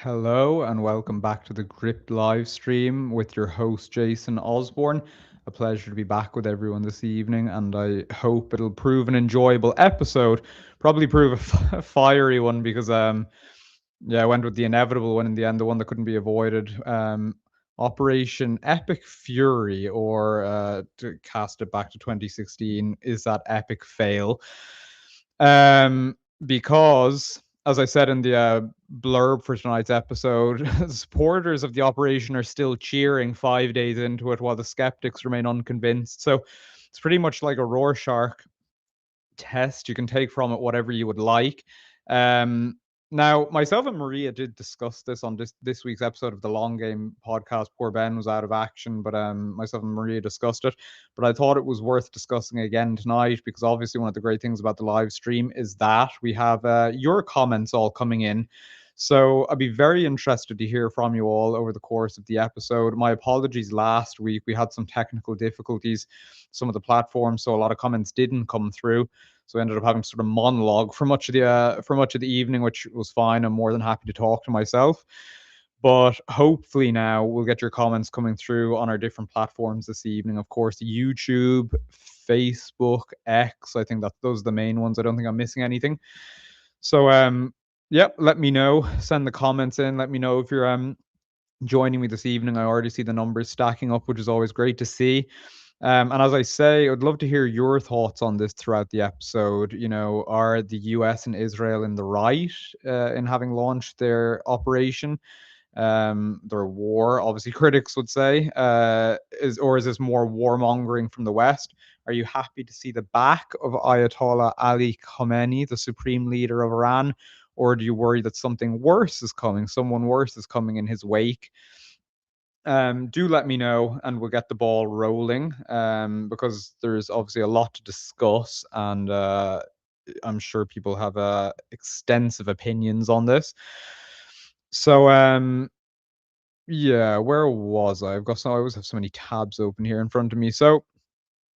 Hello and welcome back to the Gript live stream with your host Jason Osborne. A pleasure to be back with everyone this evening, and I hope it'll prove an enjoyable episode. Probably prove a fiery one because yeah, I went with the inevitable one in the end, the one that couldn't be avoided. Operation Epic Fury, or to cast it back to 2016, is that epic fail? Because, as I said in the blurb for tonight's episode, supporters of the operation are still cheering 5 days into it, while the skeptics remain unconvinced. So it's pretty much like a Rorschach test. You can take from it whatever you would like. Um, Now, myself and Maria did discuss this on this week's episode of the Long Game podcast. Poor Ben was out of action, but myself and Maria discussed it. But I thought it was worth discussing again tonight because obviously one of the great things about the live stream is that we have your comments all coming in. So I'd be very interested to hear from you all over the course of the episode. My apologies last week. We had some technical difficulties, some of the platforms, so a lot of comments didn't come through. So I ended up having sort of monologue for much of the evening, which was fine. I'm more than happy to talk to myself. But hopefully now we'll get your comments coming through on our different platforms this evening. Of course, YouTube, Facebook, X. I think that those are the main ones. I don't think I'm missing anything. So yep, let me know. Send the comments in. Let me know if you're joining me this evening. I already see the numbers stacking up, which is always great to see. And as I say, I'd love to hear your thoughts on this throughout the episode. You know, are the US and Israel in the right in having launched their operation, their war? Obviously, critics would say, is this more warmongering from the West? Are you happy to see the back of Ayatollah Ali Khamenei, the supreme leader of Iran, or do you worry that something worse is coming? Someone worse is coming in his wake. Do let me know and we'll get the ball rolling, because there's obviously a lot to discuss, and I'm sure people have extensive opinions on this. So, yeah, where was I? I always have so many tabs open here in front of me. So,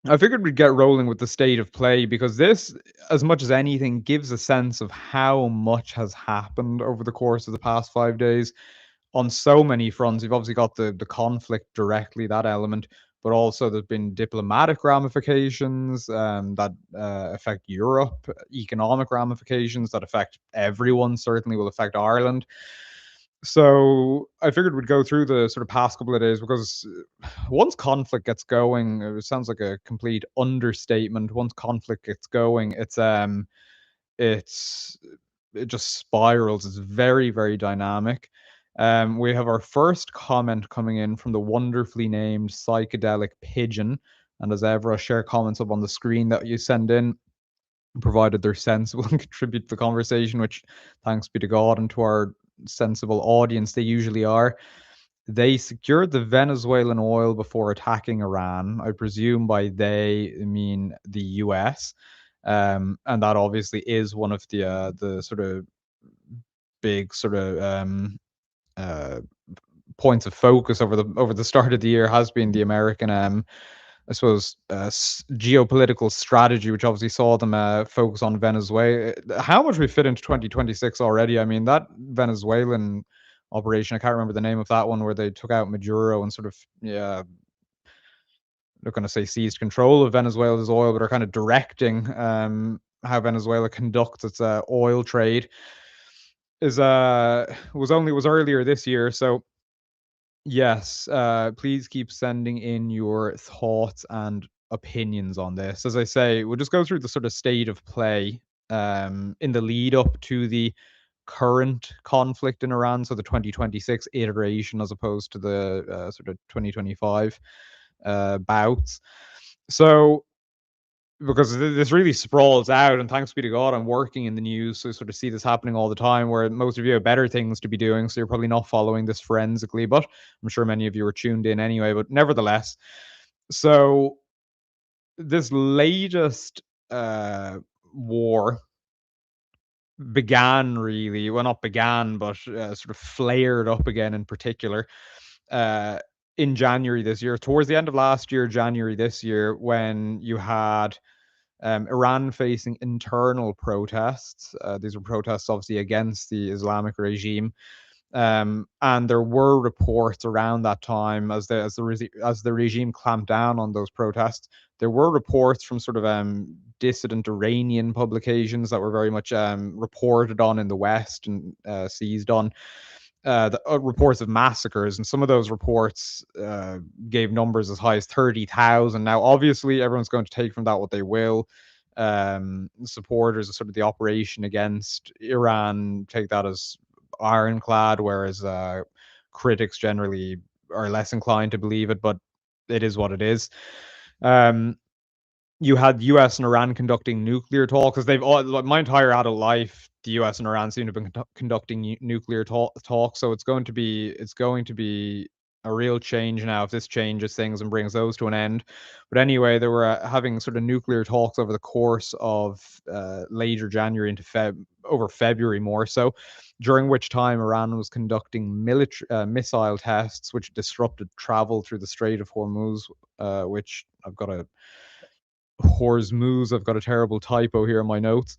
I figured we'd get rolling with the state of play because this, as much as anything, gives a sense of how much has happened over the course of the past 5 days on so many fronts. You've obviously got the conflict directly, that element, but also there's been diplomatic ramifications that affect Europe, economic ramifications that affect everyone, certainly will affect Ireland. So I figured we'd go through the sort of past couple of days because once conflict gets going, it sounds like a complete understatement. Once conflict gets going, it's it just spirals. It's very, very dynamic. We have our first comment coming in from the wonderfully named Psychedelic Pigeon. And as ever, I'll share comments up on the screen that you send in, provided they're sensible and contribute to the conversation, which, thanks be to God and to our sensible audience, they usually are. They secured the Venezuelan oil before attacking Iran. I presume by they, I mean the US. And that obviously is one of the sort of big sort of uh, points of focus over the start of the year has been the American, I suppose, geopolitical strategy, which obviously saw them focus on Venezuela. How much we fit into 2026 already? I mean, that Venezuelan operation, I can't remember the name of that one, where they took out Maduro and sort of, yeah, not going to say seized control of Venezuela's oil, but are kind of directing how Venezuela conducts its oil trade. Is was earlier this year. So yes, please keep sending in your thoughts and opinions on this. As I say, we'll just go through the sort of state of play in the lead up to the current conflict in Iran, so the 2026 iteration as opposed to the sort of 2025 bouts. So because this really sprawls out, and thanks be to God, I'm working in the news, so I sort of see this happening all the time. Where most of you have better things to be doing, so you're probably not following this forensically. But I'm sure many of you are tuned in anyway. But nevertheless, so this latest war began really well, not began, but sort of flared up again in particular uh, in January this year, towards the end of last year, January this year, when you had Iran facing internal protests. These were protests, obviously, against the Islamic regime. And there were reports around that time as the regime clamped down on those protests. There were reports from sort of dissident Iranian publications that were very much reported on in the West and seized on reports of massacres, and some of those reports gave numbers as high as 30,000. Now, obviously, everyone's going to take from that what they will. Supporters of sort of the operation against Iran take that as ironclad, whereas critics generally are less inclined to believe it, but it is what it is. You had US and Iran conducting nuclear talks, because they've all, like, my entire adult life, the US and Iran seem to have been conducting nuclear talks. So it's going to be a real change now if this changes things and brings those to an end. But anyway, they were having sort of nuclear talks over the course of later January into over February more so, during which time Iran was conducting missile tests, which disrupted travel through the Strait of Hormuz, which I've got a Hormuz. I've got a terrible typo here in my notes.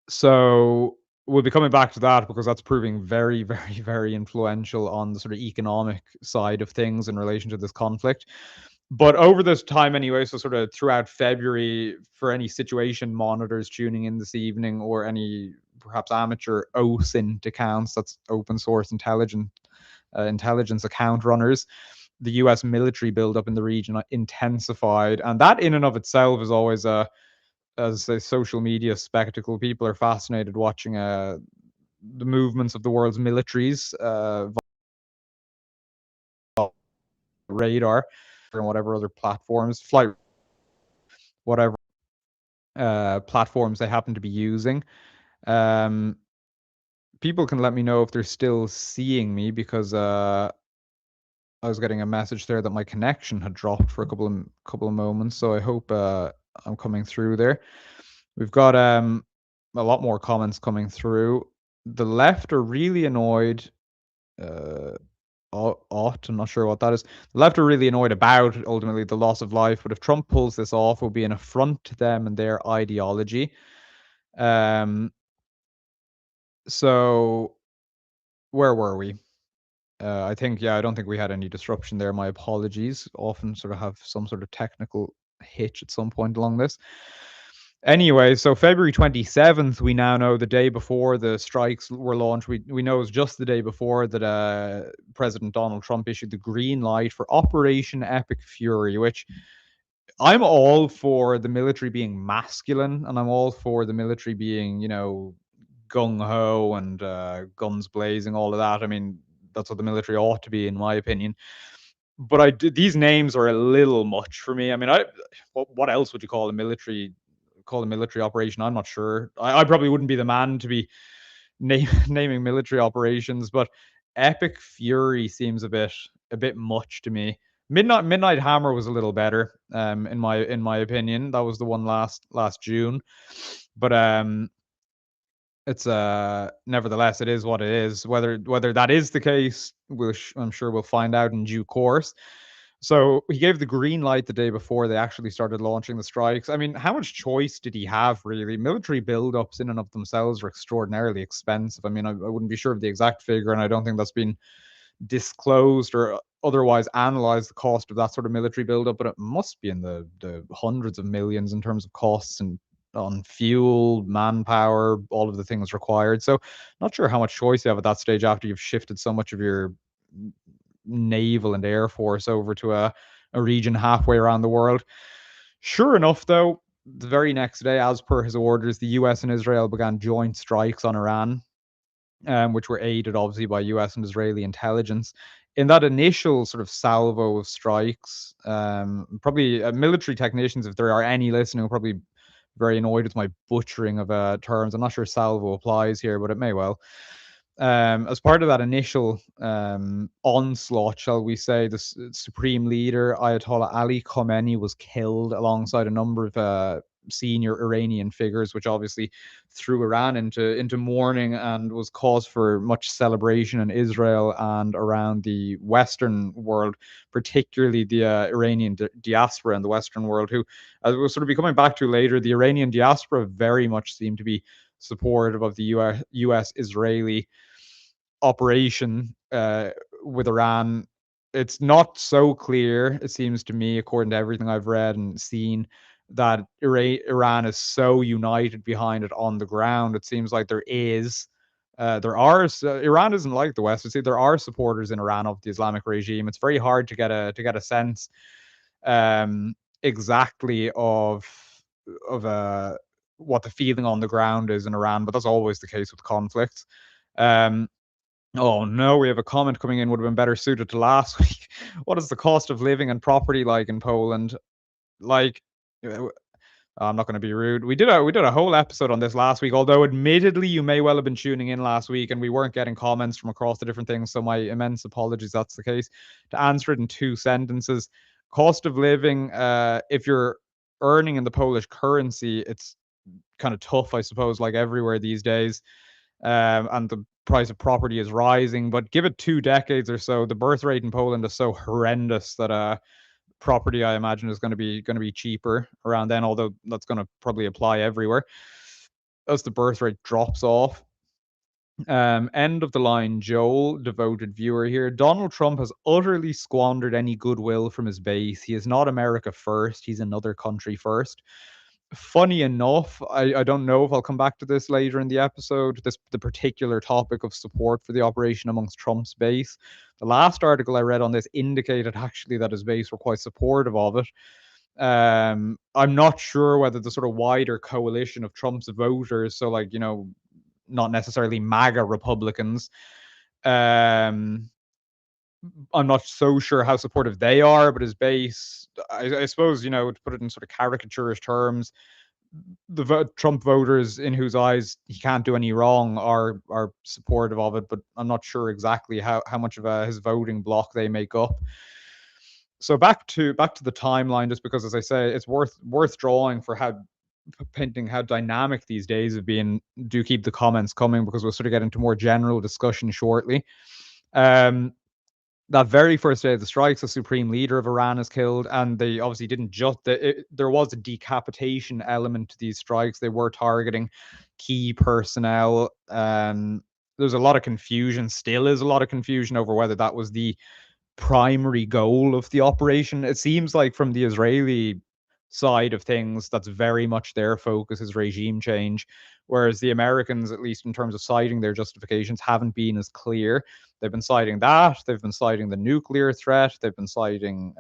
So we'll be coming back to that because that's proving very, very, very influential on the sort of economic side of things in relation to this conflict. But over this time anyway, so sort of throughout February, for any situation monitors tuning in this evening, or any perhaps amateur OSINT accounts, that's open source intelligence account runners, the US military buildup in the region intensified. And that in and of itself is always as a social media spectacle. People are fascinated watching the movements of the world's militaries via radar and whatever other platforms, flight, whatever platforms they happen to be using. People can let me know if they're still seeing me, because I was getting a message there that my connection had dropped for a couple of moments. So I hope I'm coming through there. We've got a lot more comments coming through. The left are really annoyed. I'm not sure what that is. The left are really annoyed about ultimately the loss of life, but if Trump pulls this off, it will be an affront to them and their ideology. So where were we? I think, yeah, I don't think we had any disruption there. My apologies. Often sort of have some sort of technical hitch at some point along this. Anyway, so February 27th, we now know, the day before the strikes were launched, we know it was just the day before that President Donald Trump issued the green light for Operation Epic Fury, which I'm all for the military being masculine, and I'm all for the military being, gung ho and guns blazing, all of that. I mean, that's what the military ought to be, in my opinion. But these names are a little much for me. I mean, what else would you call a military? Call a military operation? I'm not sure. I probably wouldn't be the man to be naming military operations, but Epic Fury seems a bit much to me. Midnight Hammer was a little better, in my opinion. That was the one last June, but it's nevertheless, it is what it is. Whether that is the case, I'm sure we'll find out in due course. So he gave the green light the day before they actually started launching the strikes. I mean, how much choice did he have, really? Military buildups in and of themselves are extraordinarily expensive. I mean, I wouldn't be sure of the exact figure, and I don't think that's been disclosed or otherwise analyzed, the cost of that sort of military buildup, but it must be in the hundreds of millions in terms of costs and on fuel, manpower, all of the things required. So not sure how much choice you have at that stage after you've shifted so much of your naval and air force over to a region halfway around the world. Sure enough, though, the very next day, as per his orders, the US and Israel began joint strikes on Iran, which were aided obviously by US and Israeli intelligence. In that initial sort of salvo of strikes, probably military technicians, if there are any listening, are probably very annoyed with my butchering of terms. I'm not sure salvo applies here, but it may well. As part of that initial onslaught, shall we say, the supreme leader Ayatollah Ali Khamenei was killed alongside a number of senior Iranian figures, which obviously threw Iran into mourning and was cause for much celebration in Israel and around the Western world, particularly the Iranian diaspora in the Western world, who, as we'll sort of be coming back to later, the Iranian diaspora very much seemed to be supportive of the US Israeli operation with Iran, it's not so clear, it seems to me, according to everything I've read and seen, that Iran is so united behind it on the ground. It seems like Iran isn't like the West. There are supporters in Iran of the Islamic regime. It's very hard to get a sense um, exactly of what the feeling on the ground is in Iran, but that's always the case with conflicts. Um, oh no, we have a comment coming in. Would have been better suited to last week. What is the cost of living and property like in Poland? Like, uh, I'm not going to be rude. We did a whole episode on this last week. Although, admittedly, you may well have been tuning in last week, and we weren't getting comments from across the different things. So my immense apologies. That's the case. To answer it in two sentences, cost of living. If you're earning in the Polish currency, it's kind of tough, I suppose, like everywhere these days. And the price of property is rising. But give it 2 decades or so, the birth rate in Poland is so horrendous that property, I imagine, is going to be cheaper around then. Although that's going to probably apply everywhere as the birth rate drops off. End of the line, Joel, devoted viewer here. Donald Trump has utterly squandered any goodwill from his base. He is not America first. He's another country first. Funny enough, I don't know if I'll come back to this later in the episode, the particular topic of support for the operation amongst Trump's base. The last article I read on this indicated actually that his base were quite supportive of it. I'm not sure whether the sort of wider coalition of Trump's voters, so like, not necessarily MAGA Republicans, um, I'm not so sure how supportive they are, but his base, I suppose, to put it in sort of caricaturish terms, the Trump voters in whose eyes he can't do any wrong are supportive of it, but I'm not sure exactly how much of his voting block they make up. So back to the timeline, just because, as I say, it's worth drawing for how painting how dynamic these days have been. Do keep the comments coming because we'll sort of get into more general discussion shortly. Um, that very first day of the strikes, the supreme leader of Iran is killed, and they obviously didn't just. There was a decapitation element to these strikes. They were targeting key personnel. There's a lot of confusion. Still is a lot of confusion over whether that was the primary goal of the operation. It seems like from the Israeli side of things, that's very much their focus is regime change, whereas the Americans, at least in terms of citing their justifications, haven't been as clear. They've been citing that. They've been citing the nuclear threat. They've been citing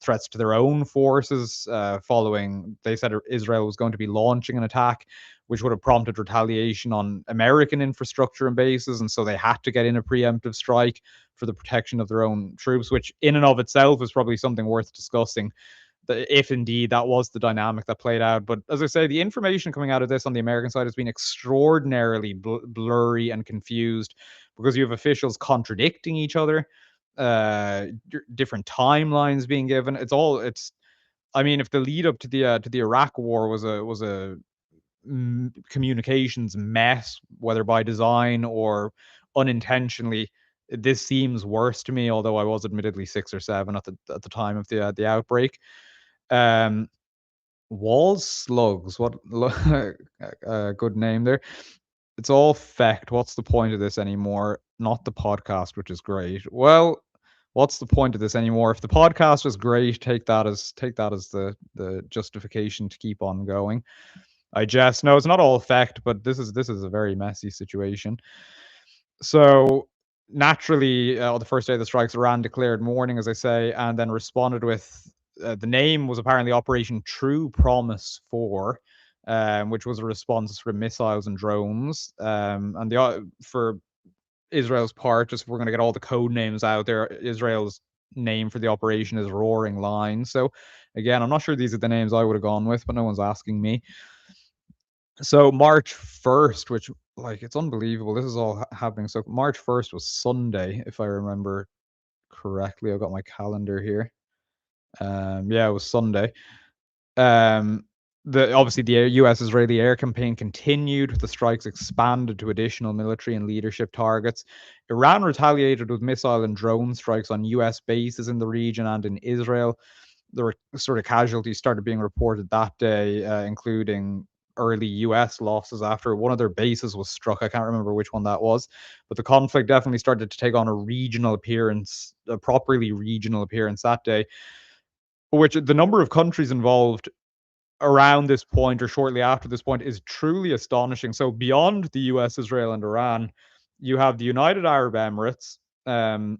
threats to their own forces following. They said Israel was going to be launching an attack, which would have prompted retaliation on American infrastructure and bases, and so they had to get in a preemptive strike for the protection of their own troops, which in and of itself is probably something worth discussing, if indeed that was the dynamic that played out. But as I say, the information coming out of this on the American side has been extraordinarily blurry and confused because you have officials contradicting each other, different timelines being given. I mean, if the lead up to the Iraq war was a communications mess, whether by design or unintentionally, this seems worse to me. Although I was admittedly 6 or 7 at the time of the outbreak. Um, Walls slugs. What good name there. It's all fecked. What's the point of this anymore? Not the podcast, which is great. Well, what's the point of this anymore? If the podcast was great, take that as the justification to keep on going. I jest. No, it's not all fact, but this is a very messy situation. So naturally, on the first day of the strikes, Iran declared mourning, as I say, and then responded with the name was apparently Operation True Promise 4, which was a response from missiles and drones. And for Israel's part, just if we're going to get all the code names out there, Israel's name for the operation is Roaring Line. So again, I'm not sure these are the names I would have gone with, but no one's asking me. So March 1st, which, like, it's unbelievable. This is all happening. So March 1st was Sunday, if I remember correctly. I've got my calendar here. Yeah, it was Sunday. Um, obviously the U.S.-Israeli air campaign continued. The strikes expanded to additional military and leadership targets. Iran retaliated with missile and drone strikes on U.S. bases in the region and in Israel. There were sort of casualties started being reported that day, including early US losses after one of their bases was struck. I can't remember which one that was, but the conflict definitely started to take on a regional appearance, a properly regional appearance that day, which the number of countries involved around this point or shortly after this point is truly astonishing. So beyond the US, Israel, and Iran, you have the United Arab Emirates, um,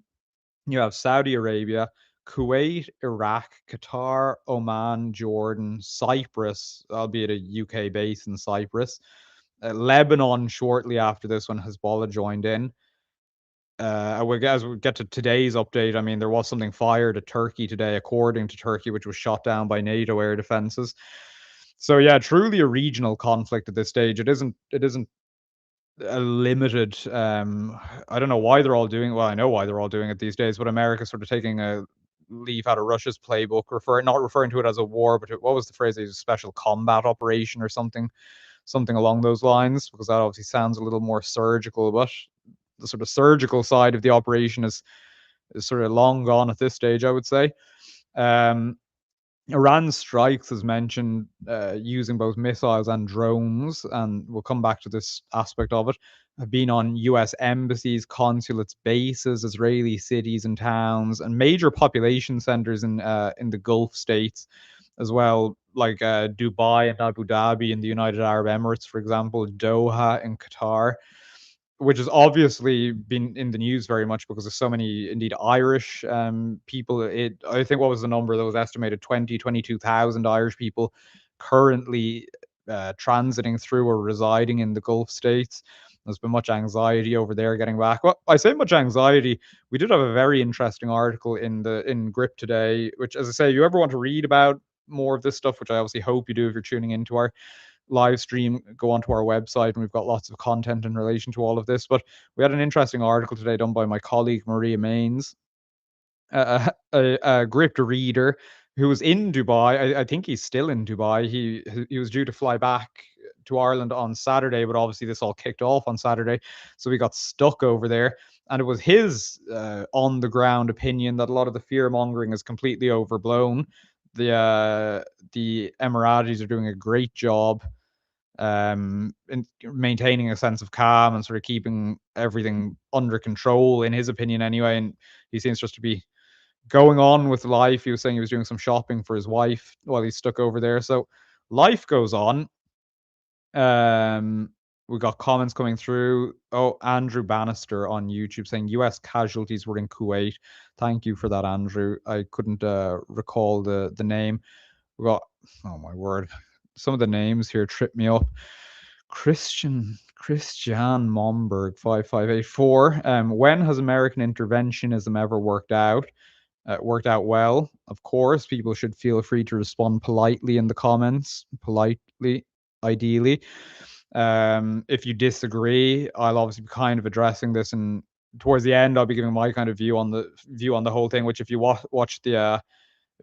you have Saudi Arabia, Kuwait, Iraq, Qatar, Oman, Jordan, Cyprus, albeit a UK base in Cyprus, Lebanon shortly after this when Hezbollah joined in. As we get to today's update, I mean, there was something fired at Turkey today, according to Turkey, which was shot down by NATO air defenses. So yeah, truly a regional conflict at this stage. It isn't a limited. I don't know why they're all doing. Well, I know why they're all doing it these days, but America's sort of taking a leaf out of Russia's playbook, not referring to it as a war, but what was the phrase? A special combat operation or something along those lines, because that obviously sounds a little more surgical. But the sort of surgical side of the operation is sort of long gone at this stage, I would say. Um, Iran's strikes, as mentioned, using both missiles and drones, and we'll come back to this aspect of it, have been on US embassies, consulates, bases, Israeli cities and towns, and major population centers in the Gulf states as well, like Dubai and Abu Dhabi in the United Arab Emirates, for example, Doha in Qatar, which has obviously been in the news very much because of so many, indeed, Irish people. I think, what was the number that was estimated? 22,000 Irish people currently transiting through or residing in the Gulf states. There's been much anxiety over there getting back. Well, I say much anxiety. We did have a very interesting article in Gript today, which, as I say, you ever want to read about more of this stuff, which I obviously hope you do if you're tuning into our live stream, go onto our website, and we've got lots of content in relation to all of this. But we had an interesting article today done by my colleague Maria Mains, a Gript reader who was in Dubai. I think he's still in Dubai. He was due to fly back to Ireland on Saturday, but obviously this all kicked off on Saturday, so he got stuck over there. And it was his on the ground opinion that a lot of the fear mongering is completely overblown. The Emiratis are doing a great job in maintaining a sense of calm and sort of keeping everything under control, in his opinion, anyway. And he seems just to be going on with life. He was saying he was doing some shopping for his wife while he's stuck over there. So life goes on. Um, we got comments coming through. Oh, Andrew Bannister on YouTube saying US casualties were in Kuwait. Thank you for that, Andrew. I couldn't recall the name. We got, oh my word, some of the names here trip me up. Christian Momberg 5584. When has American interventionism ever worked out? Worked out well, of course. People should feel free to respond politely in the comments. Politely, ideally. If you disagree, I'll obviously be kind of addressing this, and towards the end, I'll be giving my kind of view on the whole thing. Which, if you watch the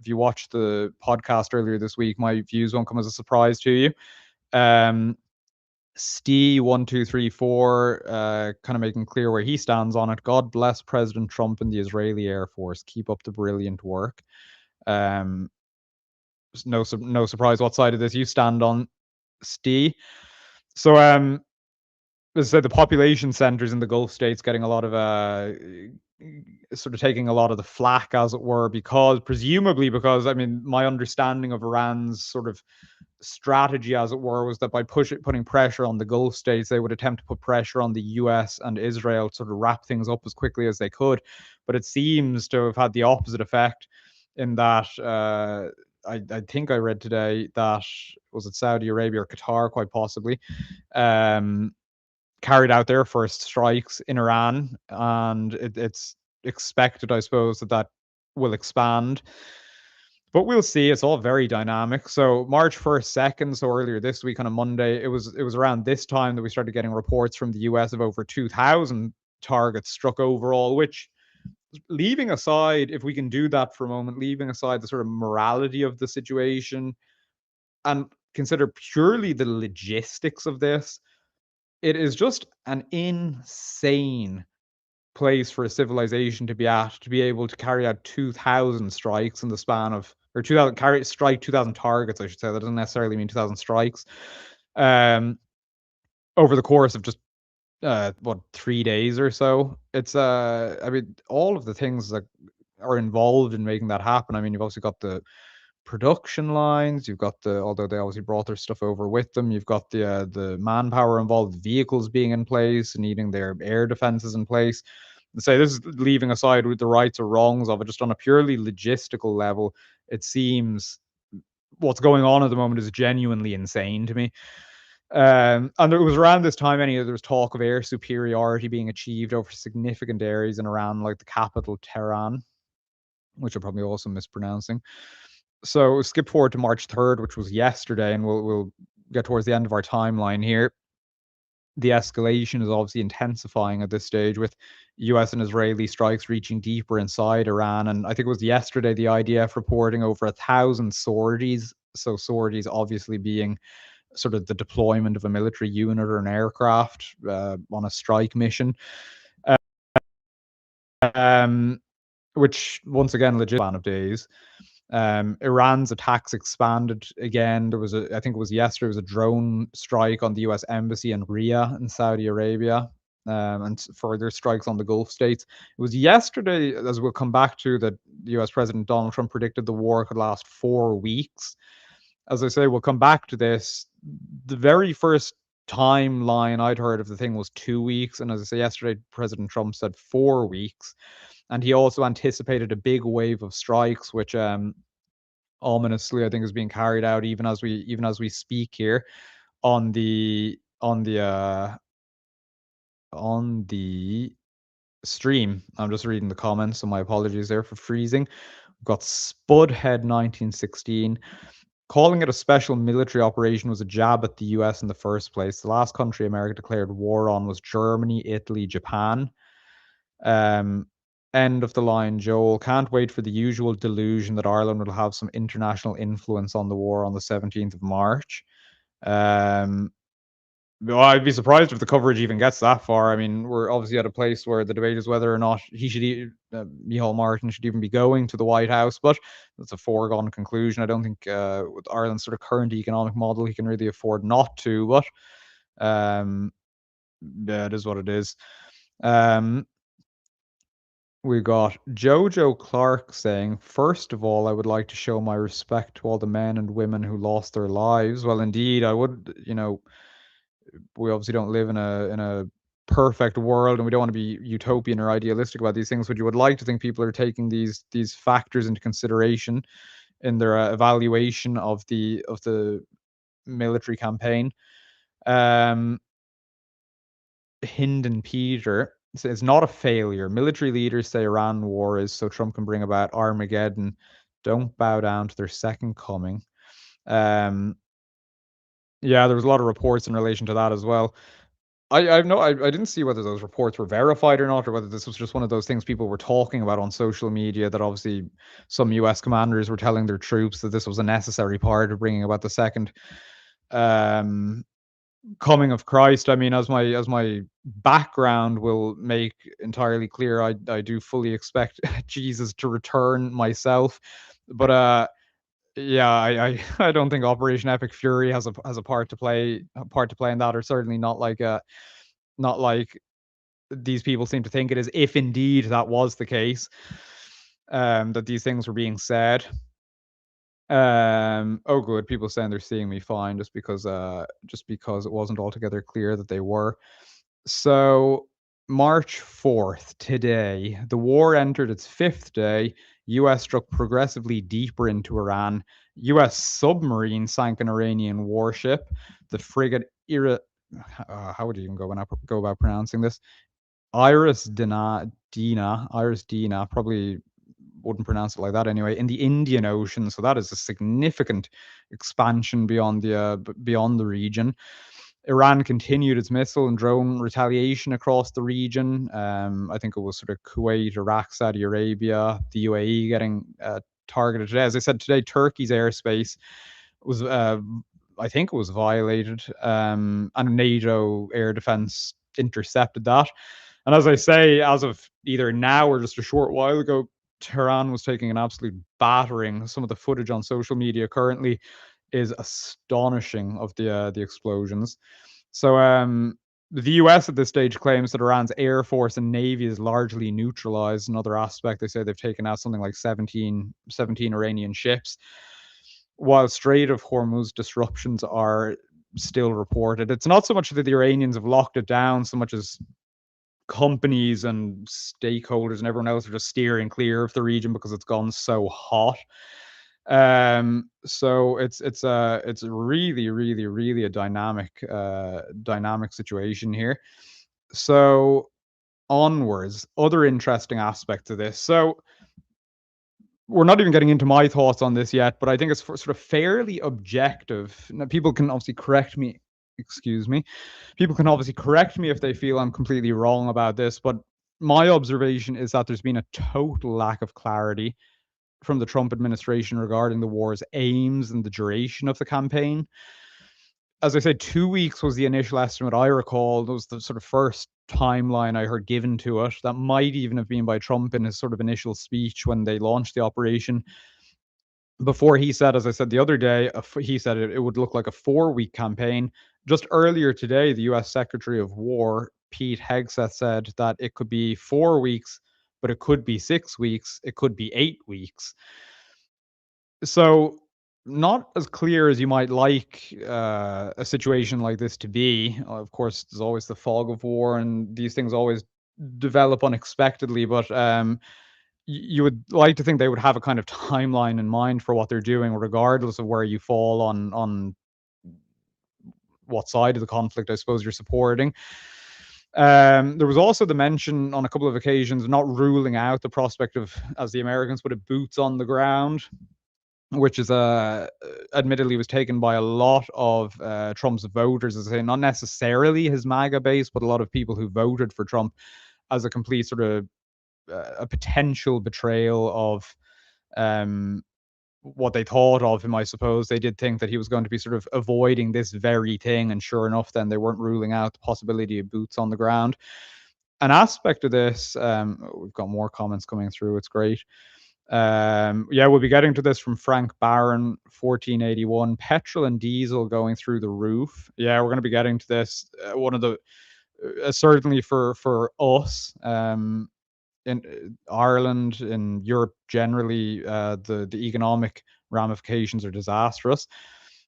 podcast earlier this week, my views won't come as a surprise to you. Stee1234 kind of making clear where he stands on it. God bless President Trump and the Israeli Air Force. Keep up the brilliant work. No surprise what side of this you stand on, Stee. So as I said, the population centers in the Gulf states getting a lot of sort of taking a lot of the flack, as it were, because I mean, my understanding of Iran's sort of strategy, as it were, was that by putting pressure on the Gulf states, they would attempt to put pressure on the US and Israel to sort of wrap things up as quickly as they could. But it seems to have had the opposite effect, in that I think I read today that, was it Saudi Arabia or Qatar, quite possibly, carried out their first strikes in Iran, and it's expected, I suppose, that will expand. But we'll see. It's all very dynamic. So March 1st, 2nd, so earlier this week on a Monday, it was around this time that we started getting reports from the US of over 2,000 targets struck overall, which, leaving aside, if we can do that for a moment, leaving aside the sort of morality of the situation and consider purely the logistics of this, it is just an insane place for a civilization to be at, to be able to carry out 2,000 strikes in the span of, or 2,000 strike 2,000 targets, I should say. That doesn't necessarily mean 2,000 strikes. um, over the course of just, what, 3 days or so. It's, I mean, all of the things that are involved in making that happen. I mean, you've also got the production lines, you've got the although they obviously brought their stuff over with them, you've got the manpower involved, vehicles being in place, needing their air defenses in place. And say this is leaving aside with the rights or wrongs of it, just on a purely logistical level, it seems what's going on at the moment is genuinely insane to me. And it was around this time, anyway, there was talk of air superiority being achieved over significant areas in Iran, like the capital Tehran, which I'm probably also mispronouncing. So skip forward to March 3rd, which was yesterday, and we'll get towards the end of our timeline here. The escalation is obviously intensifying at this stage, with US and Israeli strikes reaching deeper inside Iran. And I think it was yesterday the IDF reporting over 1,000 sorties. So sorties obviously being sort of the deployment of a military unit or an aircraft on a strike mission. Um, which once again, legit span of days. Iran's attacks expanded again. There was I think it was yesterday, was a drone strike on the US embassy in Riyadh in Saudi Arabia, and further strikes on the Gulf states. It was yesterday, as we'll come back to, that US President Donald Trump predicted the war could last 4 weeks. As I say, we'll come back to this. The very first timeline I'd heard of the thing was 2 weeks. And as I say, yesterday, President Trump said 4 weeks. And he also anticipated a big wave of strikes, which ominously I think is being carried out even as we speak here on the stream. I'm just reading the comments, so my apologies there for freezing. We've got Spudhead 1916. Calling it a special military operation was a jab at the US in the first place. The last country America declared war on was Germany, Italy, Japan. Um, End of the line, Joel. Can't wait for the usual delusion that Ireland will have some international influence on the war on the 17th of March. Um, well, I'd be surprised if the coverage even gets that far. I mean, we're obviously at a place where the debate is whether or not Micheál Martin should even be going to the White House, but that's a foregone conclusion. I don't think with Ireland's sort of current economic model, he can really afford not to, but um, yeah, it is what it is. Um, we got Jojo Clark saying, first of all, I would like to show my respect to all the men and women who lost their lives. Well, indeed, I would, we obviously don't live in a perfect world, and we don't want to be utopian or idealistic about these things, but you would like to think people are taking these factors into consideration in their evaluation of the military campaign. Um, Hinden Peter says it's not a failure. Military leaders say Iran war is so Trump can bring about Armageddon. Don't bow down to their second coming. Um, yeah, there was a lot of reports in relation to that as well. I didn't see whether those reports were verified or not, or whether this was just one of those things people were talking about on social media, that obviously some US commanders were telling their troops that this was a necessary part of bringing about the second um, coming of Christ. I mean, as my background will make entirely clear, I do fully expect Jesus to return myself. But yeah, I don't think Operation Epic Fury has a part to play in that, or certainly not like these people seem to think it is, if indeed that was the case, that these things were being said. Oh, good. People saying they're seeing me fine, just because it wasn't altogether clear that they were. So March 4th, today, the war entered its fifth day. US struck progressively deeper into Iran. US submarine sank an Iranian warship. The frigate how would you even go about pronouncing this? Iris Dina, probably wouldn't pronounce it like that anyway, in the Indian Ocean. So that is a significant expansion beyond the region. Iran continued its missile and drone retaliation across the region. I think it was sort of Kuwait, Iraq, Saudi Arabia, the UAE getting targeted today. As I said, today Turkey's airspace was, I think, it was violated, and NATO air defense intercepted that. And as I say, as of either now or just a short while ago, Tehran was taking an absolute battering. Some of the footage on social media currently is astonishing of the explosions. So the US at this stage claims that Iran's air force and navy is largely neutralized. Another aspect, they say they've taken out something like 17 Iranian ships, while Strait of Hormuz disruptions are still reported. It's not so much that the Iranians have locked it down so much as companies and stakeholders and everyone else are just steering clear of the region because it's gone so hot. So it's really a dynamic situation here. So onwards, other interesting aspects of this. So we're not even getting into my thoughts on this yet, but I think it's sort of fairly objective. Now, people can obviously correct me. Excuse me. People can obviously correct me if they feel I'm completely wrong about this, but my observation is that there's been a total lack of clarity from the Trump administration regarding the war's aims and the duration of the campaign. As I said, 2 weeks was the initial estimate I recall. That was the sort of first timeline I heard given to it. That might even have been by Trump in his sort of initial speech when they launched the operation. Before he said, as I said the other day, he said it would look like a 4-week campaign. Just earlier today, the US Secretary of War, Pete Hegseth, said that it could be 4 weeks, but it could be 6 weeks, it could be 8 weeks. So, not as clear as you might like a situation like this to be. Of course, there's always the fog of war, and these things always develop unexpectedly. But you would like to think they would have a kind of timeline in mind for what they're doing, regardless of where you fall on what side of the conflict, I suppose, you're supporting. There was also the mention on a couple of occasions not ruling out the prospect of, as the Americans put it, boots on the ground, which is admittedly was taken by a lot of Trump's voters, as I say, not necessarily his MAGA base, but a lot of people who voted for Trump, as a complete sort of a potential betrayal of what they thought of him, I suppose. They did think that he was going to be sort of avoiding this very thing, and sure enough, then they weren't ruling out the possibility of boots on the ground. An aspect of this, we've got more comments coming through. It's great. Yeah, we'll be getting to this from Frank Barron, 1481. Petrol and diesel going through the roof. Yeah, we're going to be getting to this. One of the certainly for us in Ireland, in Europe generally, the economic ramifications are disastrous.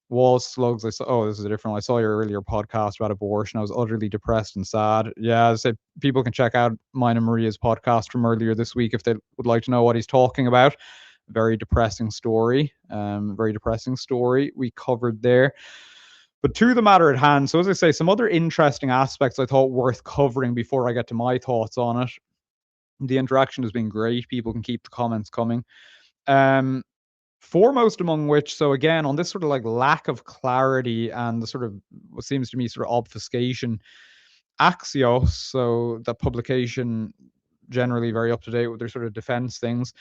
Wall slugs. I saw. Oh, this is a different one. I saw your earlier podcast about abortion. I was utterly depressed and sad. Yeah, I said people can check out mine and Maria's podcast from earlier this week if they would like to know what he's talking about. Very depressing story. Very depressing story we covered there. But to the matter at hand, so as I say, some other interesting aspects I thought worth covering before I get to my thoughts on it. The interaction has been great. People can keep the comments coming. Um, Foremost among which, so again, on this sort of like lack of clarity and the sort of what seems to me sort of obfuscation, Axios, so the publication generally very up to date with their sort of defense things.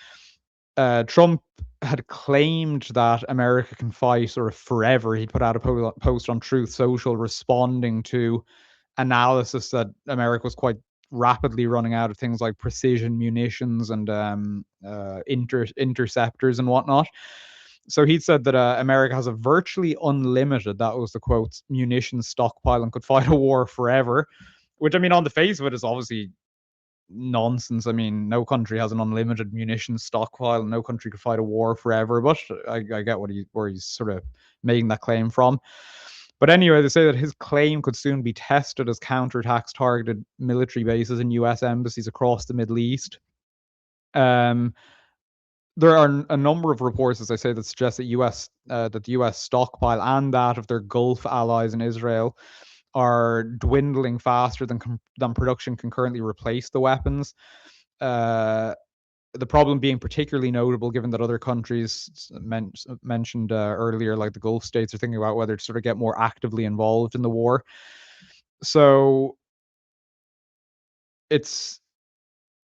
Trump had claimed that America can fight sort of forever. He put out a post on Truth Social responding to analysis that America was quite rapidly running out of things like precision munitions and interceptors and whatnot. So he said that America has a virtually unlimited, that was the quote, munitions stockpile and could fight a war forever. Which, I mean, on the face of it is obviously nonsense. I mean, no country has an unlimited munitions stockpile. No country could fight a war forever. But I get where he's sort of making that claim from. But anyway, they say that his claim could soon be tested as counterattacks targeted military bases and U.S. embassies across the Middle East. There are a number of reports, as I say, that suggest that the U.S. stockpile and that of their Gulf allies in Israel are dwindling faster than production can currently replace the weapons. The problem being particularly notable given that other countries mentioned earlier, like the Gulf states, are thinking about whether to sort of get more actively involved in the war. So it's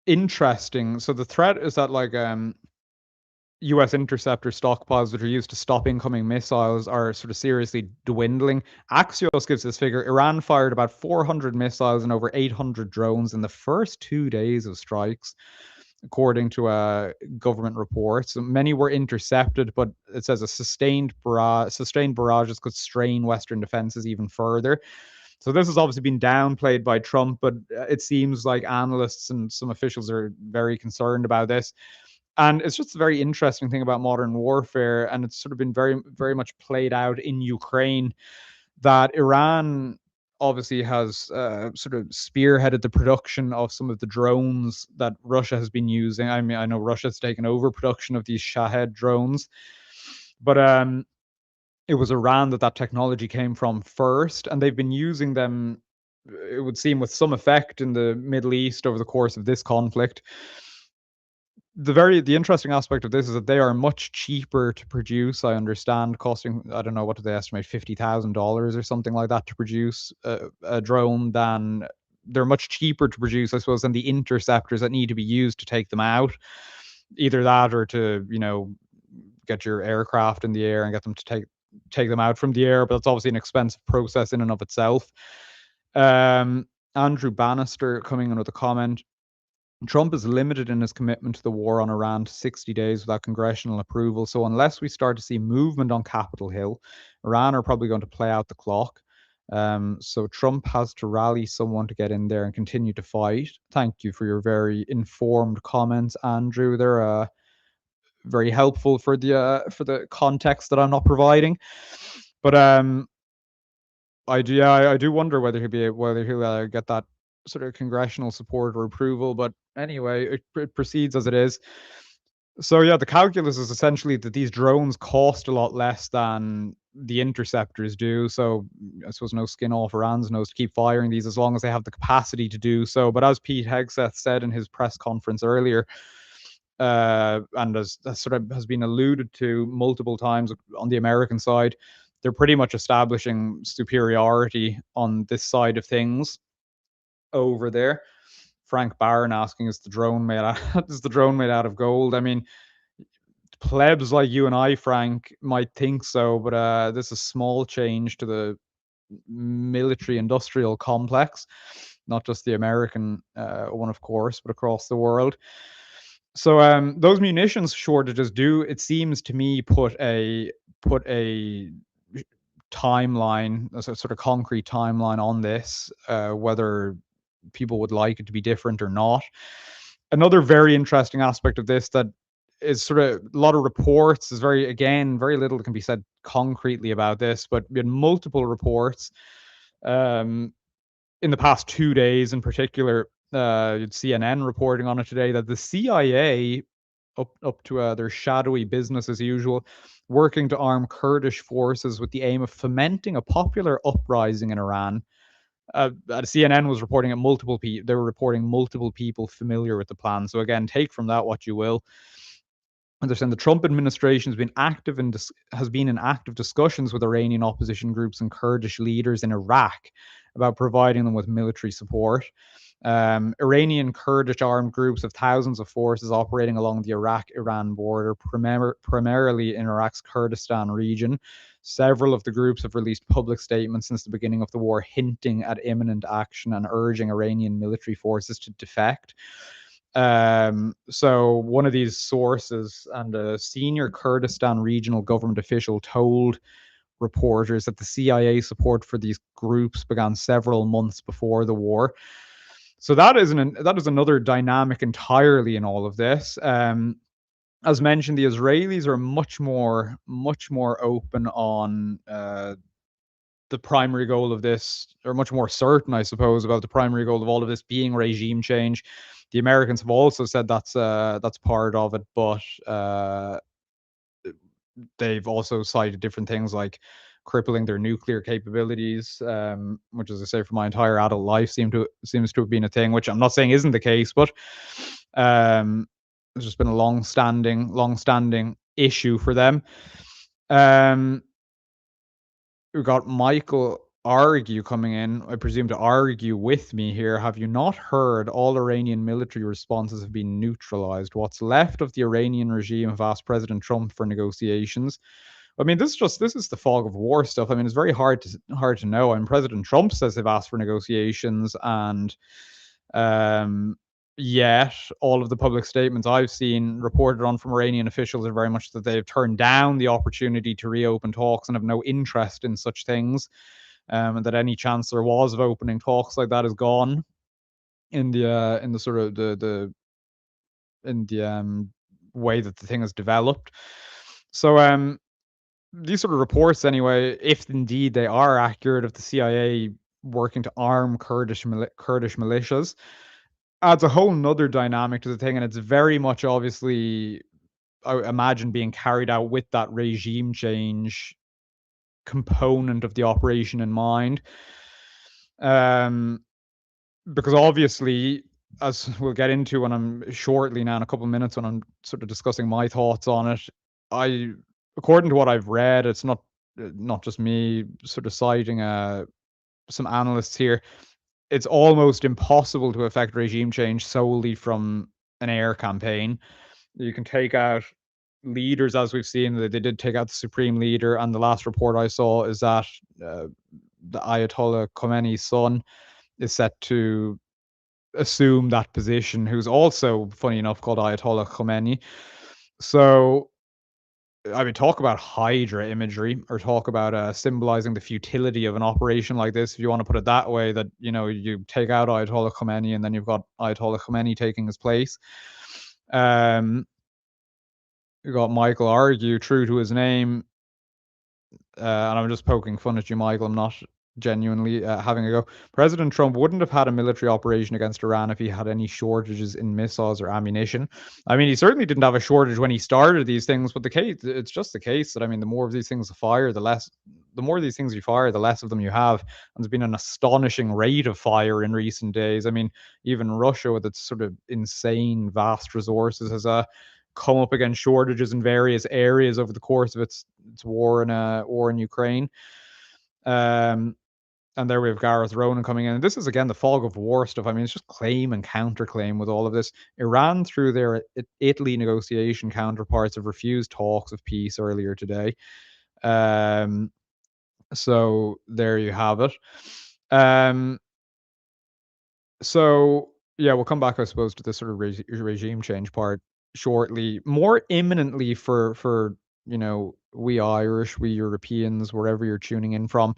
interesting. So the threat is that like US interceptor stockpiles that are used to stop incoming missiles are sort of seriously dwindling. Axios gives this figure. Iran fired about 400 missiles and over 800 drones in the first 2 days of strikes. according to government reports. Many were intercepted, but it says a sustained barrages could strain Western defenses even further. So this has obviously been downplayed by Trump, but it seems like analysts and some officials are very concerned about this. And it's just a very interesting thing about modern warfare, and it's sort of been very, very much played out in Ukraine, that Iran obviously has sort of spearheaded the production of some of the drones that Russia has been using. I mean, I know Russia's taken over production of these Shahed drones, but it was Iran that technology came from first, and they've been using them, it would seem, with some effect in the Middle East over the course of this conflict. The interesting aspect of this is that they are much cheaper to produce. I understand, costing, I don't know, what do they estimate, $50,000 or something like that to produce a drone. Than They're much cheaper to produce, I suppose, than the interceptors that need to be used to take them out. Either that, or to get your aircraft in the air and get them to take them out from the air. But that's obviously an expensive process in and of itself. Um, Andrew Bannister coming in with a comment. Trump is limited in his commitment to the war on Iran to 60 days without congressional approval. So unless we start to see movement on Capitol Hill, Iran are probably going to play out the clock. So Trump has to rally someone to get in there and continue to fight. Thank you for your very informed comments, Andrew. They're very helpful for the context that I'm not providing. But I do wonder whether he'll get that sort of congressional support or approval. But anyway, it proceeds as it is. So yeah, the calculus is essentially that these drones cost a lot less than the interceptors do. So I suppose no skin off Iran's nose to keep firing these, as long as they have the capacity to do so. But as Pete Hegseth said in his press conference earlier, and as sort of has been alluded to multiple times on the American side, they're pretty much establishing superiority on this side of things over there. Frank Barron asking, "Is the drone made out? Is the drone made out of gold?" I mean, plebs like you and I, Frank, might think so, but this is small change to the military-industrial complex, not just the American one, of course, but across the world. So those munitions shortages do, it seems to me, put a timeline, a sort of concrete timeline on this, whether people would like it to be different or not. Another very interesting aspect of this that is sort of a lot of reports, is very little that can be said concretely about this, but we had multiple reports um, in the past 2 days in particular. CNN reporting on it today, that the CIA, up to their shadowy business as usual, working to arm Kurdish forces with the aim of fomenting a popular uprising in Iran. CNN was reporting at multiple people. They were reporting multiple people familiar with the plan. So again, take from that what you will. Understand the Trump administration has been in active discussions with Iranian opposition groups and Kurdish leaders in Iraq about providing them with military support. Iranian Kurdish armed groups have thousands of forces operating along the Iraq-Iran border, primarily in Iraq's Kurdistan region. Several of the groups have released public statements since the beginning of the war, hinting at imminent action and urging Iranian military forces to defect. So one of these sources and a senior Kurdistan regional government official told reporters that the CIA support for these groups began several months before the war. So that is another dynamic entirely in all of this. As mentioned, the Israelis are much more open on the primary goal of this, or much more certain, I suppose, about the primary goal of all of this being regime change. The Americans have also said that's part of it, but they've also cited different things like crippling their nuclear capabilities, which, as I say, for my entire adult life seems to have been a thing, which I'm not saying isn't the case, but it's just been a long-standing issue for them. We've got Michael Argue coming in, I presume, to argue with me here. Have you not heard all Iranian military responses have been neutralized? What's left of the Iranian regime have asked President Trump for negotiations. I mean, this is the fog of war stuff. I mean, it's very hard to know. I mean, President Trump says they've asked for negotiations, and yet. All of the public statements I've seen reported on from Iranian officials are very much that they've turned down the opportunity to reopen talks and have no interest in such things, and that any chance there was of opening talks like that is gone in the sort of the way that the thing has developed. So these sort of reports, anyway, if indeed they are accurate, of the CIA working to arm Kurdish militias, adds a whole nother dynamic to the thing, and it's very much obviously, I imagine, being carried out with that regime change component of the operation in mind. Um, because obviously, as we'll get into when I'm shortly now in a couple of minutes when I'm sort of discussing my thoughts on it, I, according to what I've read, it's not just me sort of citing some analysts here. It's almost impossible to affect regime change solely from an air campaign. You can take out leaders, as we've seen. They did take out the supreme leader, and the last report I saw is that uh, the Ayatollah Khomeini's son is set to assume that position, who's also, funny enough, called Ayatollah Khomeini. So, I mean, talk about Hydra imagery, or talk about symbolizing the futility of an operation like this, if you want to put it that way, that, you take out Ayatollah Khomeini and then you've got Ayatollah Khomeini taking his place. You got Michael Argue, true to his name, and I'm just poking fun at you, Michael. I'm not genuinely having a go. President Trump wouldn't have had a military operation against Iran if he had any shortages in missiles or ammunition. I mean, he certainly didn't have a shortage when he started these things, but it's just the case that, I mean, the more of these things you fire, the more of these things you fire, the less of them you have. And there's been an astonishing rate of fire in recent days. I mean, even Russia, with its sort of insane, vast resources, has come up against shortages in various areas over the course of its war in Ukraine. Um, and there we have Gareth Ronan coming in. And this is again the fog of war stuff. I mean, it's just claim and counterclaim with all of this. Iran, through their Italy negotiation counterparts, have refused talks of peace earlier today. Um, so there you have it. Um, so yeah, we'll come back, I suppose, to this sort of regime change part shortly. More imminently for we Irish, we Europeans, wherever you're tuning in from,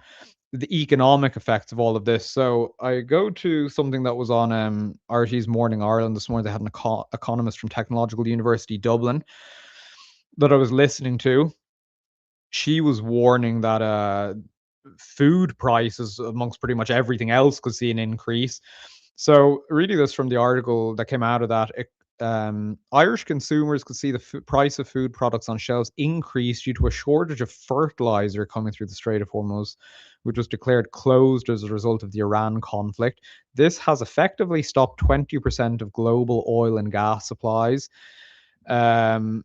the economic effects of all of this. So I go to something that was on RT's Morning Ireland this morning. They had an economist from Technological University Dublin that I was listening to. She was warning that food prices, amongst pretty much everything else, could see an increase. So reading this from the article that came out of that, Irish consumers could see the price of food products on shelves increase due to a shortage of fertilizer coming through the Strait of Hormuz, which was declared closed as a result of the Iran conflict. This has effectively stopped 20% of global oil and gas supplies.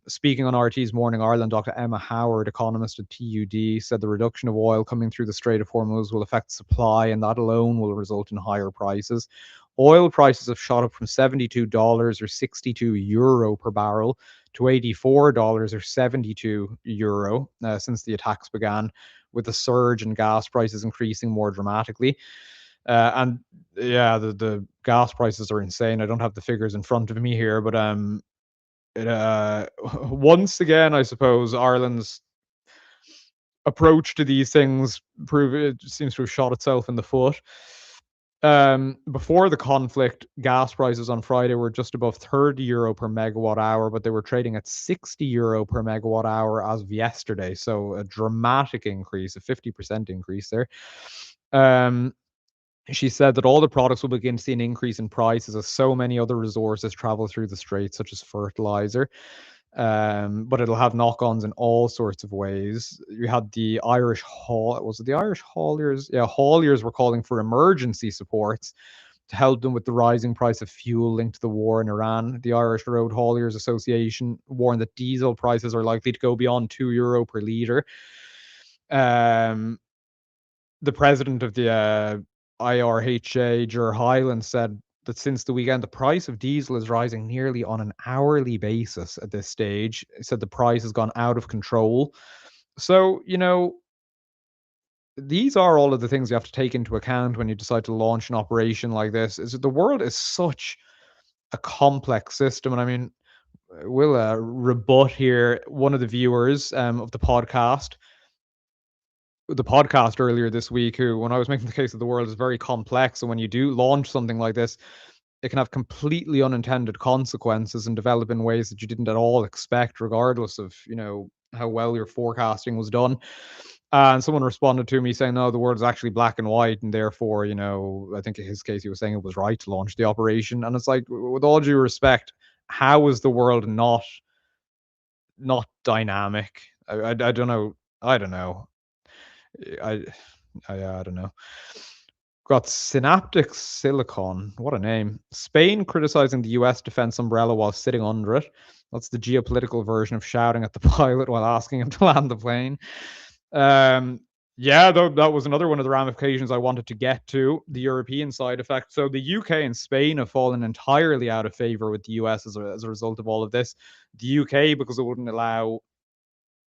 Speaking on RT's Morning Ireland, Dr. Emma Howard, economist at TUD, said the reduction of oil coming through the Strait of Hormuz will affect supply, and that alone will result in higher prices. Oil prices have shot up from $72 or €62 per barrel to $84 or €72 since the attacks began, with the surge in gas prices increasing more dramatically. And yeah, the gas prices are insane. I don't have the figures in front of me here, but it, once again, I suppose Ireland's approach to these things prove it seems to have shot itself in the foot. Before the conflict, gas prices on Friday were just above €30 per megawatt hour, but they were trading at €60 per megawatt hour as of yesterday. So a dramatic increase, a 50% increase there. Um, she said that all the products will begin to see an increase in prices as so many other resources travel through the strait, such as fertilizer. But it'll have knock-ons in all sorts of ways. You had the Irish was it the Irish hauliers? Yeah, hauliers were calling for emergency supports to help them with the rising price of fuel linked to the war in Iran. The Irish Road Hauliers Association warned that diesel prices are likely to go beyond €2 per litre. Um, the president of the IRHA, Ger Hyland, said that since the weekend, the price of diesel is rising nearly on an hourly basis at this stage. He said the price has gone out of control. So, these are all of the things you have to take into account when you decide to launch an operation like this. Is that the world is such a complex system. And I mean, we'll rebut here one of the viewers of the podcast earlier this week, who, when I was making the case that the world is very complex, and when you do launch something like this, it can have completely unintended consequences and develop in ways that you didn't at all expect, regardless of, how well your forecasting was done. And someone responded to me saying, no, the world is actually black and white, and therefore, I think in his case he was saying it was right to launch the operation. And it's like, with all due respect, how is the world not dynamic? I don't know. I don't know. I I don't know. Got Synaptic Silicon. What a name. Spain criticizing the US defense umbrella while sitting under it. That's the geopolitical version of shouting at the pilot while asking him to land the plane. Um, yeah, though that was another one of the ramifications I wanted to get to, the European side effect. So the UK and Spain have fallen entirely out of favor with the US as a result of all of this. The UK, because it wouldn't allow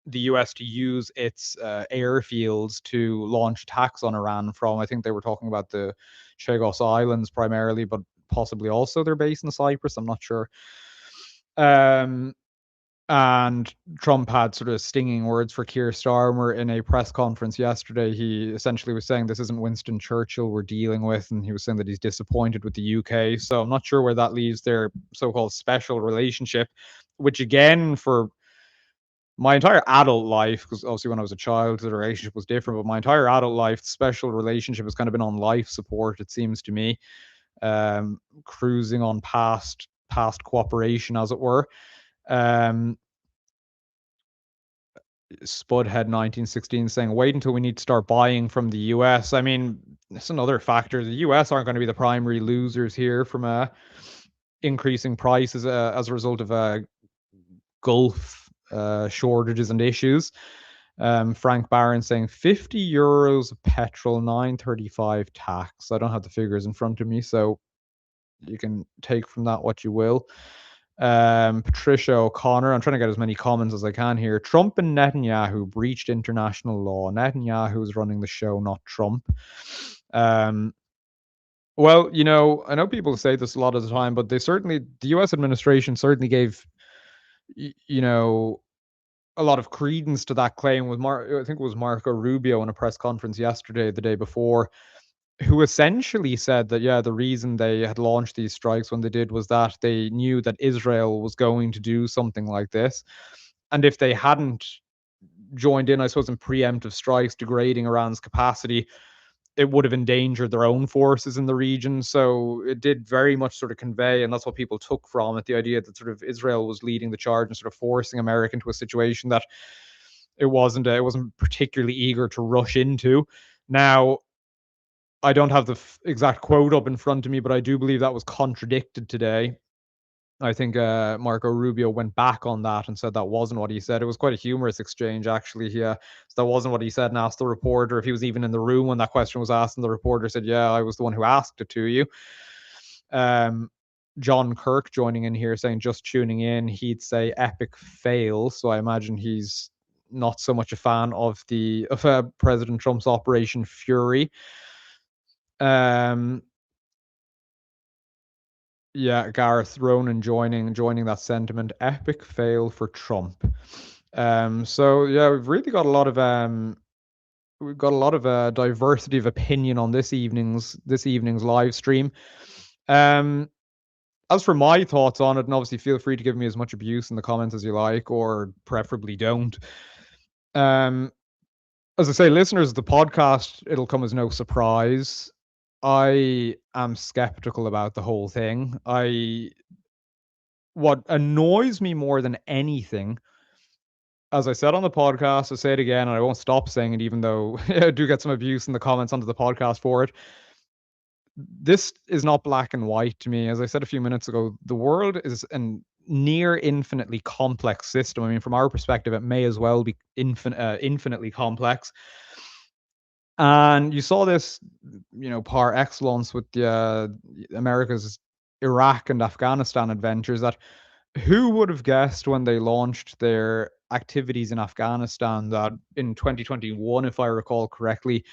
the US to use its airfields to launch attacks on Iran from. I think they were talking about the Chagos Islands primarily, but possibly also their base in Cyprus. I'm not sure. Um, and Trump had sort of stinging words for Keir Starmer in a press conference yesterday. He essentially was saying this isn't Winston Churchill we're dealing with, and he was saying that he's disappointed with the UK. So I'm not sure where that leaves their so-called special relationship, which again, for my entire adult life, because obviously when I was a child, the relationship was different, but my entire adult life, the special relationship has kind of been on life support, it seems to me, cruising on past cooperation, as it were. Um, Spudhead 1916 saying, wait until we need to start buying from the US. I mean, it's another factor. The US aren't going to be the primary losers here from increasing prices as a result of Gulf shortages and issues. Frank Barron saying €50 of petrol, 9.35 tax. I don't have the figures in front of me, so you can take from that what you will. Patricia O'Connor, I'm trying to get as many comments as I can here. Trump and Netanyahu breached international law. Netanyahu is running the show, not Trump. Well, I know people say this a lot of the time, but the US administration certainly gave, you know, a lot of credence to that claim with I think it was Marco Rubio in a press conference yesterday, the day before, who essentially said that, yeah, the reason they had launched these strikes when they did was that they knew that Israel was going to do something like this. And if they hadn't joined in, I suppose, in preemptive strikes, degrading Iran's capacity, it would have endangered their own forces in the region. So it did very much sort of convey, and that's what people took from it, the idea that sort of Israel was leading the charge and sort of forcing America into a situation that it wasn't particularly eager to rush into. Now, I don't have the exact quote up in front of me, but I do believe that was contradicted today. I think Marco Rubio went back on that and said that wasn't what he said. It was quite a humorous exchange, actually. Yeah, so that wasn't what he said, and asked the reporter if he was even in the room when that question was asked, and the reporter said, "Yeah, I was the one who asked it to you." Um, John Kirk joining in here saying, "Just tuning in," he'd say "epic fail." So I imagine he's not so much a fan of President Trump's Operation Fury. Um, Yeah, Gareth Ronan joining that sentiment. Epic fail for Trump. So yeah, we've got a lot of diversity of opinion on this evening's live stream. Um, as for my thoughts on it, and obviously feel free to give me as much abuse in the comments as you like, or preferably don't. Um, as I say, listeners of the podcast, it'll come as no surprise. I am skeptical about the whole thing. What annoys me more than anything, as I said on the podcast, I'll say it again, and I won't stop saying it, even though I do get some abuse in the comments under the podcast for it. This is not black and white to me. As I said a few minutes ago, the world is an near infinitely complex system. I mean, from our perspective, it may as well be infinitely complex. And you saw this, par excellence with the America's Iraq and Afghanistan adventures. That who would have guessed when they launched their activities in Afghanistan that in 2021, if I recall correctly,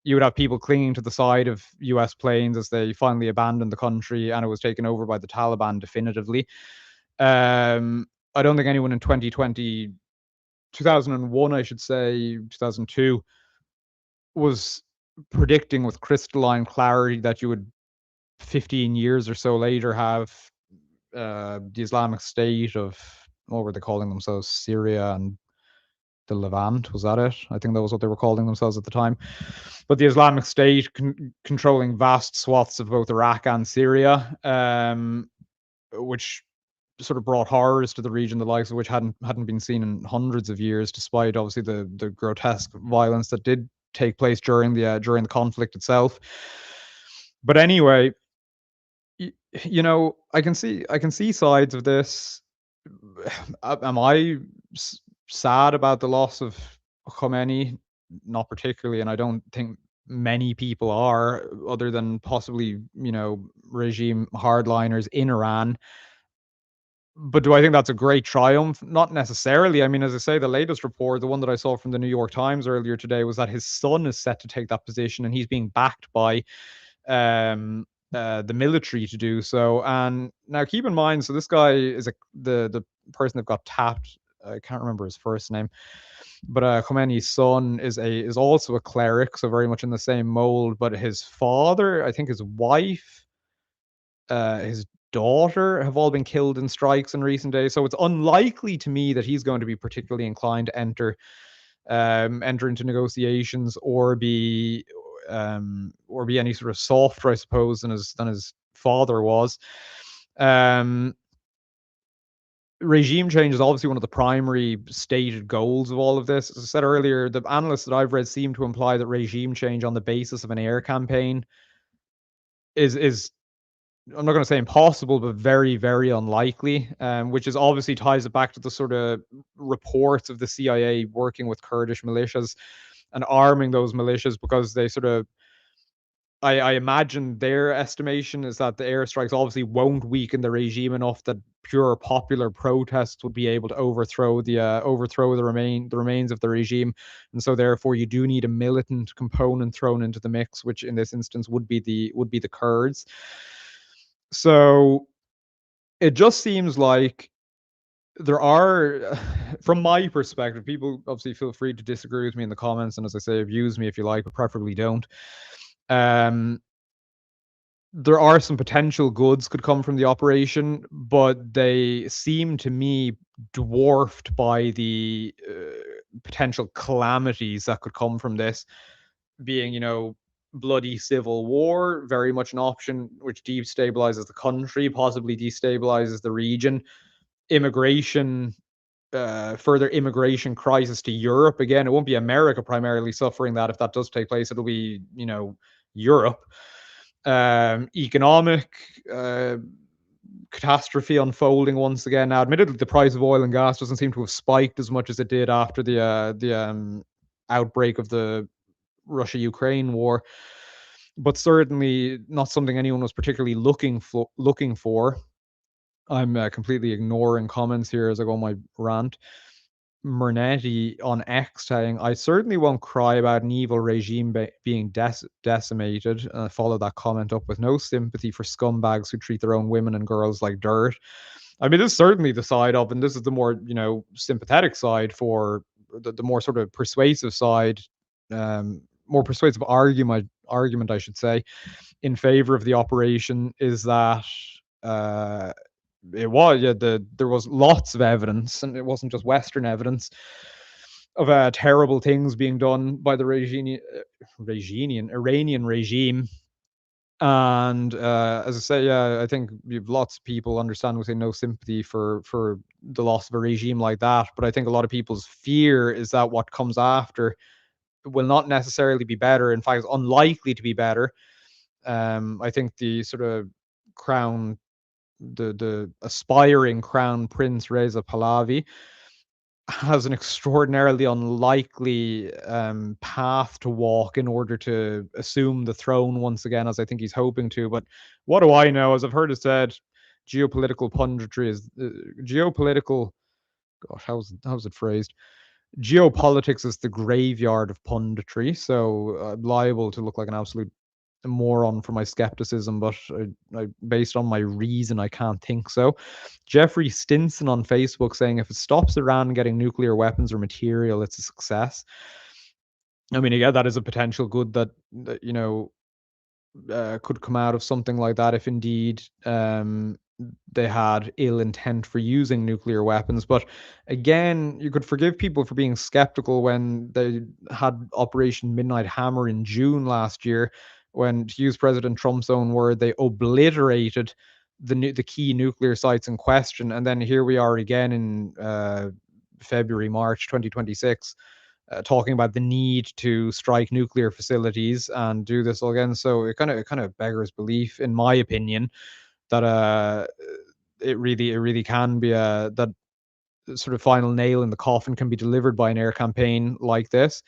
you would have people clinging to the side of US planes as they finally abandoned the country and it was taken over by the Taliban definitively. Um, I don't think anyone in 2020, 2001, I should say, 2002, was predicting with crystalline clarity that you would 15 years or so later have the Islamic State of, what were they calling themselves? Syria and the Levant, was that it? I think that was what they were calling themselves at the time. But the Islamic State controlling vast swaths of both Iraq and Syria, which sort of brought horrors to the region, the likes of which hadn't been seen in hundreds of years, despite obviously the grotesque violence that did take place during the conflict itself. But anyway, y- I can see sides of this. Am I sad about the loss of Khomeini? Not particularly, and I don't think many people are, other than possibly regime hardliners in Iran. But do I think that's a great triumph? Not necessarily. I mean, as I say, the latest report, the one that I saw from the New York Times earlier today, was that his son is set to take that position, and he's being backed by um, the military to do so. And now, keep in mind, so this guy is the person that got tapped. I can't remember his first name, but Khomeini's son is also a cleric, so very much in the same mold. But his father, I think his wife, his daughter have all been killed in strikes in recent days. So it's unlikely to me that he's going to be particularly inclined to enter into negotiations or be any sort of softer, I suppose, than his father was. Um, Regime change is obviously one of the primary stated goals of all of this. As I said earlier, the analysts that I've read seem to imply that regime change on the basis of an air campaign is I'm not going to say impossible, but very, very unlikely. Which is obviously ties it back to the sort of reports of the CIA working with Kurdish militias and arming those militias because they sort of I imagine their estimation is that the airstrikes obviously won't weaken the regime enough that pure popular protests would be able to overthrow the remains of the regime, and so therefore you do need a militant component thrown into the mix, which in this instance would be the Kurds. So it just seems like there are, from my perspective, people obviously feel free to disagree with me in the comments, and as I say, abuse me if you like, but preferably don't. Um, there are some potential goods could come from the operation, but they seem to me dwarfed by the potential calamities that could come from this, being, bloody civil war, very much an option which destabilizes the country, possibly destabilizes the region, immigration, further immigration crisis to Europe. Again, it won't be America primarily suffering that if that does take place. It'll be, Europe. Economic uh, catastrophe unfolding once again. Now, admittedly, the price of oil and gas doesn't seem to have spiked as much as it did after the outbreak of the Russia-Ukraine war, but certainly not something anyone was particularly looking for. I'm completely ignoring comments here as I go on my rant. Mernetti on X saying, "I certainly won't cry about an evil regime being decimated." And I follow that comment up with, "No sympathy for scumbags who treat their own women and girls like dirt." I mean, this is certainly the side of, and this is the more, sympathetic side for the more sort of persuasive side, more persuasive argument, I should say, in favor of the operation is that uh, there was lots of evidence, and it wasn't just Western evidence of terrible things being done by the Iranian regime. And as I say, yeah, I think you've lots of people understandably say no sympathy for the loss of a regime like that. But I think a lot of people's fear is that what comes after will not necessarily be better. In fact, it's unlikely to be better. I think the sort of crown the aspiring crown prince Reza Pahlavi has an extraordinarily unlikely path to walk in order to assume the throne once again, as I think he's hoping to. But what do I know? As I've heard it said, geopolitical punditry is geopolitical. Gosh, how's it phrased? Geopolitics is the graveyard of punditry, so I'm liable to look like an absolute moron for my skepticism, but based on my reason, I can't think so. Jeffrey Stinson on Facebook saying if it stops Iran getting nuclear weapons or material, it's a success. I mean, yeah, that is a potential good that could come out of something like that if indeed they had ill intent for using nuclear weapons. But again, you could forgive people for being skeptical when they had Operation Midnight Hammer in June last year, when, to use President Trump's own word, they obliterated the key nuclear sites in question. And then here we are again in February, March 2026, talking about the need to strike nuclear facilities and do this all again. So it kind of beggars belief, in my opinion, that it really can be that sort of final nail in the coffin can be delivered by an air campaign like this.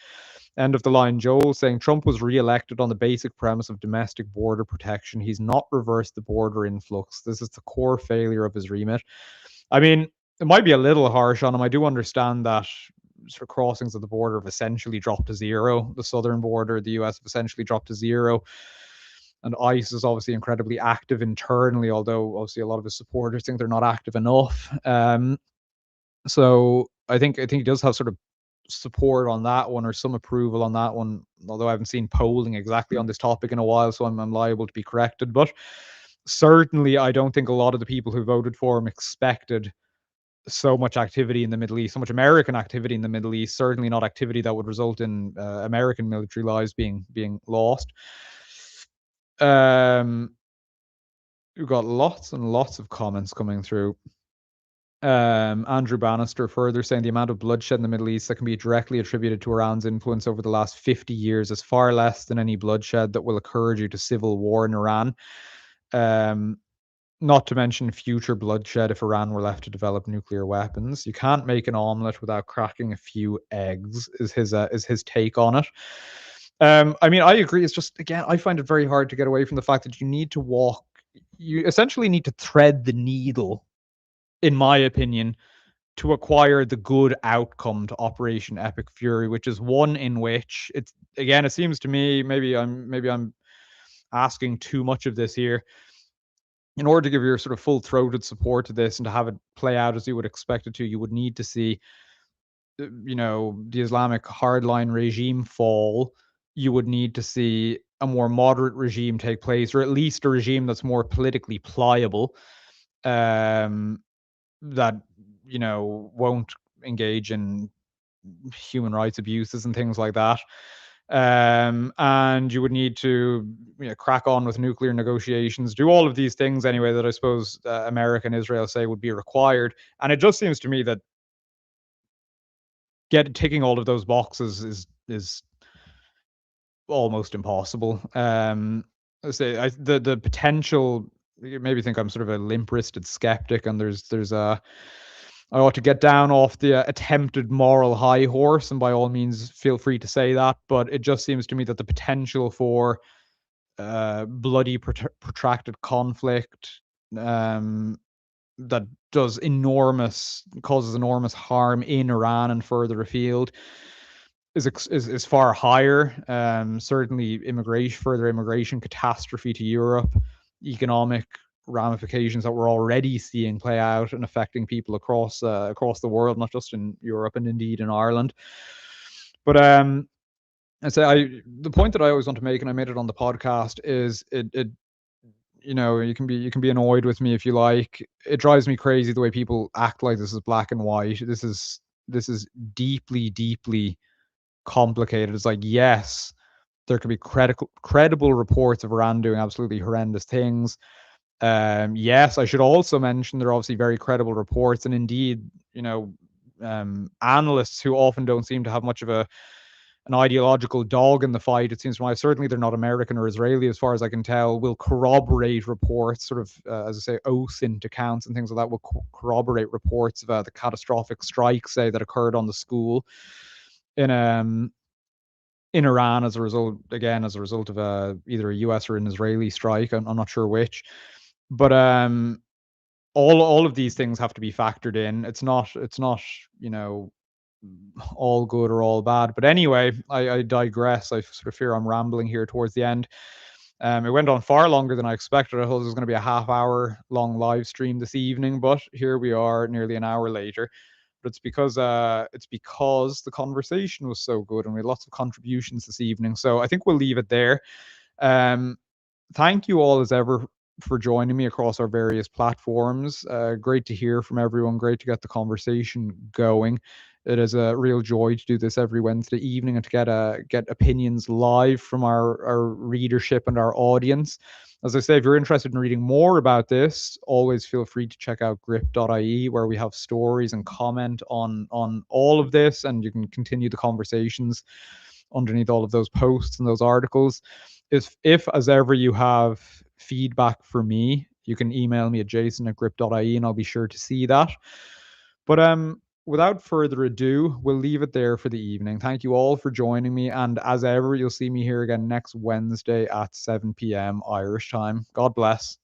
End of the line. Joel saying Trump was re-elected on the basic premise of domestic border protection. He's not reversed the border influx. This is the core failure of his remit. I mean, it might be a little harsh on him. I do understand that sort of crossings of the border have essentially dropped to zero. The southern border, the US have essentially dropped to zero. And ICE is obviously incredibly active internally, although obviously a lot of his supporters think they're not active enough. So I think he does have sort of support on that one, or some approval on that one, although I haven't seen polling exactly on this topic in a while, so I'm liable to be corrected. But certainly, I don't think a lot of the people who voted for him expected so much activity in the Middle East, so much American activity in the Middle East. Certainly not activity that would result in American military lives being lost. We've got lots and lots of comments coming through. Andrew Bannister further saying the amount of bloodshed in the Middle East that can be directly attributed to Iran's influence over the last 50 years is far less than any bloodshed that will occur due to civil war in Iran. Not to mention future bloodshed if Iran were left to develop nuclear weapons. You can't make an omelet without cracking a few eggs, is his take on it. I mean, I agree. It's just, again, I find it very hard to get away from the fact that you essentially need to thread the needle, in my opinion, to acquire the good outcome to Operation Epic Fury, which is one in which it seems to me, maybe I'm asking too much of this here. In order to give your sort of full-throated support to this and to have it play out as you would expect it to, you would need to see, the Islamic hardline regime fall. You would need to see a more moderate regime take place, or at least a regime that's more politically pliable, um, that won't engage in human rights abuses and things like that. And you would need to crack on with nuclear negotiations, do all of these things anyway that I suppose America and Israel say would be required. And it just seems to me that ticking all of those boxes is almost impossible. I say the potential. You maybe think I'm sort of a limp-wristed skeptic, and there's a I ought to get down off the attempted moral high horse, and by all means, feel free to say that. But it just seems to me that the potential for bloody, protracted conflict that causes enormous harm in Iran and further afield is far higher. Certainly, further immigration catastrophe to Europe, economic ramifications that we're already seeing play out and affecting people across the world, not just in Europe and indeed in Ireland. But the point that I always want to make, and I made it on the podcast, is it you can be annoyed with me if you like. It drives me crazy the way people act like this is black and white. This is deeply, deeply complicated. It's like, yes, there could be credible reports of Iran doing absolutely horrendous things. Yes, I should also mention there are obviously very credible reports, and indeed, analysts who often don't seem to have much of an ideological dog in the fight. It seems to me, certainly they're not American or Israeli, as far as I can tell, will corroborate reports, sort of, as I say, OSINT accounts and things like that, will corroborate reports of the catastrophic strike, say, that occurred on the school in Iran as a result of either a US or an Israeli strike. I'm not sure which, but all of these things have to be factored in. It's not all good or all bad. But anyway, I digress. I sort of fear I'm rambling here towards the end. It went on far longer than I expected. I thought it was going to be a half-hour long live stream this evening, but here we are, nearly an hour later. But it's because the conversation was so good and we had lots of contributions this evening. So I think we'll leave it there. Um, Thank you all as ever for joining me across our various platforms. Great to hear from everyone. Great to get the conversation going. It is a real joy to do this every Wednesday evening and to get opinions live from our readership and our audience. As I say, if you're interested in reading more about this, always feel free to check out gript.ie, where we have stories and comment on all of this, and you can continue the conversations underneath all of those posts and those articles. If as ever you have feedback for me, you can email me at jason@gript.ie and I'll be sure to see that. But without further ado, we'll leave it there for the evening. Thank you all for joining me, and as ever, you'll see me here again next Wednesday at 7 p.m. Irish time. God bless.